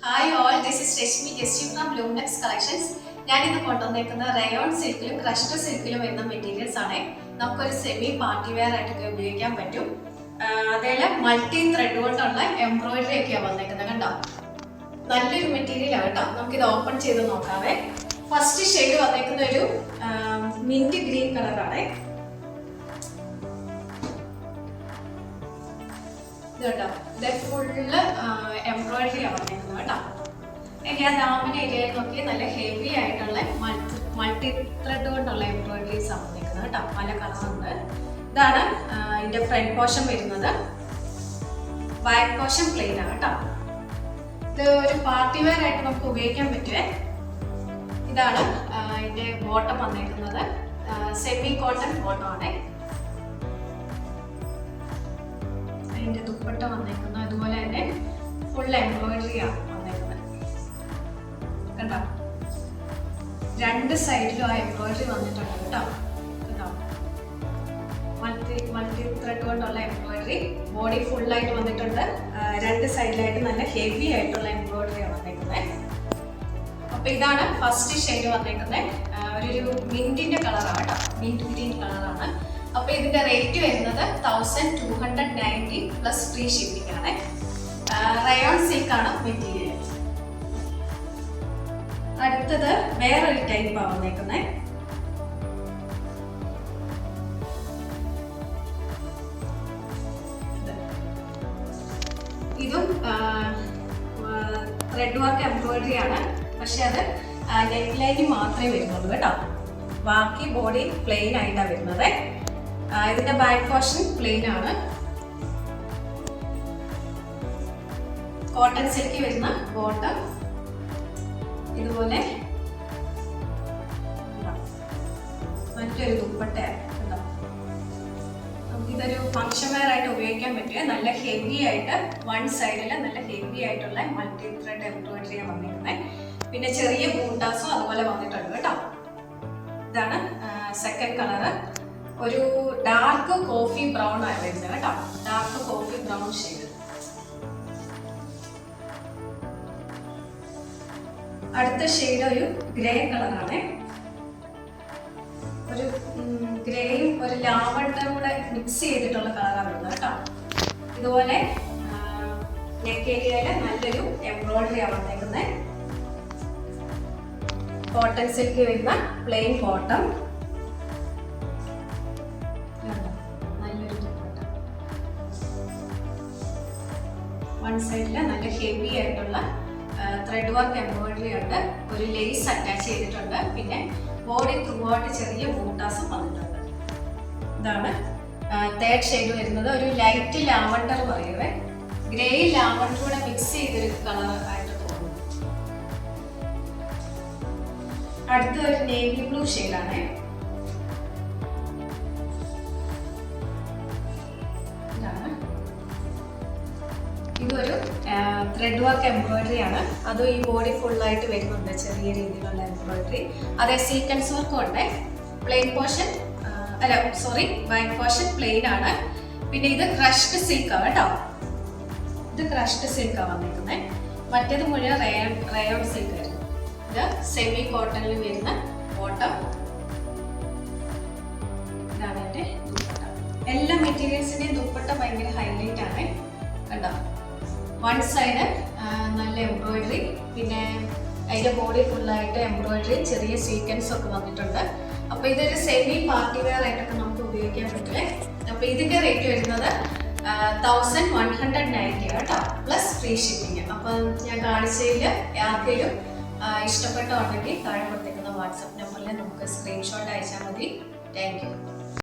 Hi all, this is Reshmi Jesti from Luminex Collections. ഞാൻ ഇന്ന് കൊണ്ടുവന്നേക്കുന്ന rayon സിൽക്കിലും crushed സിൽക്കിലും വരുന്ന materials ആണ്. നമുക്കൊരു സെമി പാർട്ടി വെയർ ആയിട്ടൊക്കെ ഉപയോഗിക്കാൻ പറ്റും. അതേപോലെ മൾട്ടി ത്രെഡ് കൊണ്ടുള്ള എംബ്രോയിഡറി ഒക്കെയാണ് വന്നേക്കുന്നത്. കണ്ടോ, നല്ലൊരു മെറ്റീരിയൽ ആണ് കേട്ടോ. നമുക്കിത് ഓപ്പൺ ചെയ്ത് നോക്കാവേ. ഫസ്റ്റ് ഷെയ്ഡ് വന്നേക്കുന്ന ഒരു മിന്റ് ഗ്രീൻ കളറാണ്. ഇത് കേട്ടോ, ഇത് ഫുള്ള് എംബ്രോയിഡറി ആണ് വന്നേക്കുന്നത് കേട്ടോ. എനിക്ക് ആ ദാമൻ ഏരിയയിൽ നോക്കി നല്ല ഹെവി ആയിട്ടുള്ള മൾട്ടി ത്രെഡ് കൊണ്ടുള്ള എംബ്രോയിഡറീസ് ആണ് വന്നേക്കുന്നത് കേട്ടോ. പല കളറുണ്ട്. ഇതാണ് ഇതിന്റെ ഫ്രണ്ട് പോർഷൻ വരുന്നത്. ബാക്ക് പോർഷൻ പ്ലെയിൻ ആണ് കേട്ടോ. ഇത് ഒരു പാർട്ടി വെയർ ആയിട്ട് നമുക്ക് ഉപയോഗിക്കാൻ പറ്റുമേ. ഇതാണ് ഇതിന്റെ ബോട്ടം വന്നേക്കുന്നത്. സെമി കോട്ടൺ ബോട്ടം ആണ്. അതിന്റെ ദുപ്പട്ട വന്നേക്കുന്നത് അതുപോലെ തന്നെ ഫുൾ എംബ്രോയിഡറി ആണ് വന്നേക്കുന്നത്. കണ്ടോ, രണ്ട് സൈഡിലും ആ എംബ്രോയിഡറി വന്നിട്ടുണ്ട് കേട്ടോ. കണ്ടോ, മൾട്ടി ത്രെഡ് കൊണ്ടുള്ള എംബ്രോയിഡറി. ബോഡി ഫുള്ളായിട്ട് വന്നിട്ടുണ്ട്. രണ്ട് സൈഡിലായിട്ട് നല്ല ഹെവി ആയിട്ടുള്ള എംബ്രോയിഡറി ആണ് വന്നേക്കുന്നത്. അപ്പൊ ഇതാണ് ഫസ്റ്റ് ഷെയ്ഡ് വന്നേക്കുന്നത്. ഒരു മിന്റിന്റെ കളറാണ് കേട്ടോ, മിന്റ് ഗ്രീൻ കളറാണ്. അപ്പൊ ഇതിന്റെ റേറ്റ് വരുന്നത് 1290 പ്ലസ് ഫ്രീ ഷിപ്പിംഗ് ആണ്. റയോൺ സിൽക്ക് ആണ് മെറ്റീരിയൽ. അടുത്തത് വേറൊരു ടൈപ്പ് ആണ് വന്നേക്കുന്നത്. ഇതും ത്രെഡ് വർക്ക് എംബ്രോയിഡറി ആണ്. പക്ഷെ അത് നെക്ക് ലൈനിൽ മാത്രമേ വരുന്നുള്ളൂ കേട്ടോ. ബാക്കി ബോഡി പ്ലെയിൻ ആയിട്ടാണ് വരുന്നത്. ഇതിന്റെ ബാക്ക് പോർഷൻ പ്ലെയിൻ ആണ്. കോട്ടൺ സിൽക്ക് വരുന്ന ബോട്ടം. ഇതുപോലെ മറ്റൊരു ദുപ്പട്ട. നമുക്കിതൊരു ഫംഗ്ഷൻ വെയർ ആയിട്ട് ഉപയോഗിക്കാൻ പറ്റുക. നല്ല ഹെവി ആയിട്ട് വൺ സൈഡിൽ നല്ല ഹെവി ആയിട്ടുള്ള മൾട്ടി ത്രെഡ് എംബ്രോയിഡറിയാണ് വന്നിരിക്കുന്നത്. പിന്നെ ചെറിയ ബൂട്ടാസും അതുപോലെ വന്നിട്ടുണ്ട് കേട്ടോ. ഇതാണ് സെക്കൻഡ് കളറ്. ഒരു ഡാർക്ക് കോഫി ബ്രൗൺ ആയി വരുന്നത് കേട്ടോ. Dark coffee brown shade. അടുത്ത ഷെയ്ഡ് ഒരു ഗ്രേ കളറാണ്. ഒരു ഗ്രേയും ഒരു ലാവണ്ടറും കൂടെ മിക്സ് ചെയ്തിട്ടുള്ള കളറാണ് വരുന്നത് കേട്ടോ. ഇതുപോലെ നെക്ക് ഏരിയയിൽ നല്ലൊരു എംബ്രോയിഡറി ആണ് വന്നേക്കുന്നത്. കോട്ടൺ സിൽക്ക് വരുന്ന പ്ലെയിൻ ബോട്ടം. നല്ലൊരു ദുപ്പട്ട. വൺ സൈഡിൽ നല്ല ഹെവി ആയിട്ടുള്ള ത്രെഡ് വർക്ക് എംബ്രോയിഡറി ഉണ്ട്. ഒരു ലേസ് അറ്റാച്ച് ചെയ്തിട്ടുണ്ട്. പിന്നെ ബോഡി ത്രൂ ഔട്ട് ചെറിയ ബൂട്ടാസും വന്നിട്ടുണ്ട്. ഇതാണ് തേർഡ് ഷെയ്ഡ് വരുന്നത്. ഒരു ലൈറ്റ് ലാവണ്ടർ പറയുവേ. ഗ്രേ ലാവണ്ടർ കൂടെ മിക്സ് ചെയ്തൊരു കളർ ആയിട്ട് തോന്നുന്നു. അടുത്ത ഒരു നേവി ബ്ലൂ ഷെയ്ഡാണ്. ഇതൊരു ത്രെഡ് വർക്ക് എംബ്രോയിഡറി ആണ്. അതും ഈ ബോഡി ഫുള്ളായിട്ട് വരുന്നുണ്ട് ചെറിയ രീതിയിലുള്ള എംബ്രോയിഡറി. അതേ സീക്വൻസ് വർക്കും ഉണ്ട്. Plain portion back portion plain ആണ്. പിന്നെ ഇത് ക്രഷ്ഡ് സിൽക്ക് ആണ് കേട്ടോ. ഇത് ക്രഷ്ഡ് സിൽക്കാണ് വന്നിരിക്കുന്നത്. മറ്റേത് മുഴുവൻ റയോൺ സിൽക്ക് ആയിരുന്നു. ഇത് സെമി കോട്ടണിൽ വരുന്ന ബോട്ടം. ഇതാണ് എൻ്റെ ദുപ്പട്ട. എല്ലാ മെറ്റീരിയൽസിന്റെയും ദുപ്പട്ട ഭയങ്കര ഹൈലൈറ്റ് ആണ്. കണ്ടോ, വൺ സൈഡ് നല്ല എംബ്രോയിഡറി. പിന്നെ അതിൻ്റെ ബോഡി ഫുള്ളായിട്ട് എംബ്രോയിഡറി, ചെറിയ സീക്വൻസ് ഒക്കെ വന്നിട്ടുണ്ട്. അപ്പോൾ ഇതൊരു സെമി പാർട്ടി വെയർ ആയിട്ടൊക്കെ നമുക്ക് ഉപയോഗിക്കാൻ പറ്റുമേ. അപ്പോൾ ഇതിൻ്റെ റേറ്റ് വരുന്നത് 1190 കേട്ടോ, പ്ലസ് ഫ്രീ ഷിപ്പിംഗ്. അപ്പം ഞാൻ കാണിച്ചതിൽ ആർക്കെങ്കിലും ഇഷ്ടപ്പെട്ടുണ്ടെങ്കിൽ താഴെ കൊടുത്തേക്കുന്ന വാട്സാപ്പ് നമ്പറിൽ നമുക്ക് സ്ക്രീൻഷോട്ട് അയച്ചാൽ മതി. Thank you.